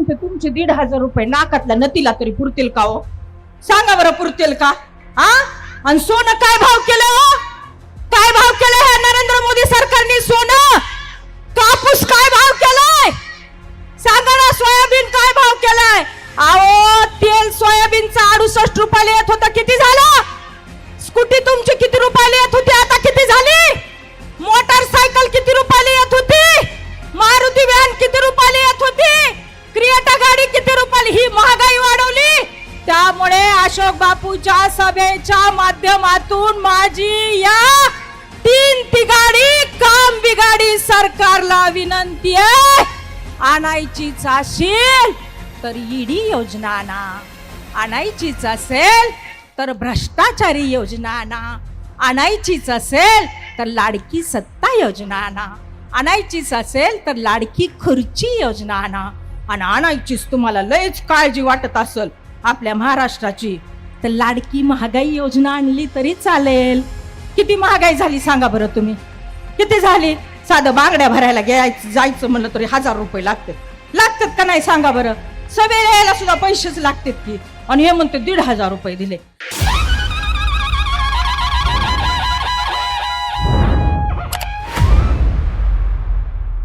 म्हणते तुमचे 1,500 रुपये नाकातल्या नतीला तरी पुरतील का हो? सांगा बरं पुरतील का? हा? आणि सोनं काय भाव केलं हो? काय भाव केलं हे नरेंद्र मोदी सरकारने? सोनं, कापूस काय भाव केलाय सांगा ना? सोयाबीन काय भाव केलाय? अहो तेल सोयाबीनचा 68 रुपयाला येत होतं, किती झालं? स्कूटी तुमची किती रुपयाला येत होती, आता किती झाली? मोटरसायकल किती रुपयाला येत होती? मारुती व्हॅन किती रुपयाला येत होती? क्रिएटा गाडी किती रुपयाला? ही महागाई वाढवली. त्यामुळे अशोक बापूच्या सभेच्या माध्यमातून माझी या 3 तिगाडी काम बिगाडी सरकारला विनंती आहे, आणायचीच असेल तर ईडी योजना आणा, आणायचीच असेल तर भ्रष्टाचारी योजना आणा, आणायचीच असेल तर लाडकी सत्ता योजना आणा, आणायचीच असेल तर लाडकी खुर्ची योजना आणा. आणि आणायचीच तुम्हाला लयच काळजी वाटत असेल आपल्या महाराष्ट्राची तर लाडकी महागाई योजना आणली तरी चालेल. किती महागाई झाली सांगा बरं तुम्ही? किती झाली? साधं बांगड्या भरायला जायचं म्हणलं तरी 1000 रुपये लागतात का नाही सांगा बरं? सभेला यायला सुद्धा पैसेच लागतात की, आणि हे म्हणते 1,500 रुपये दिले.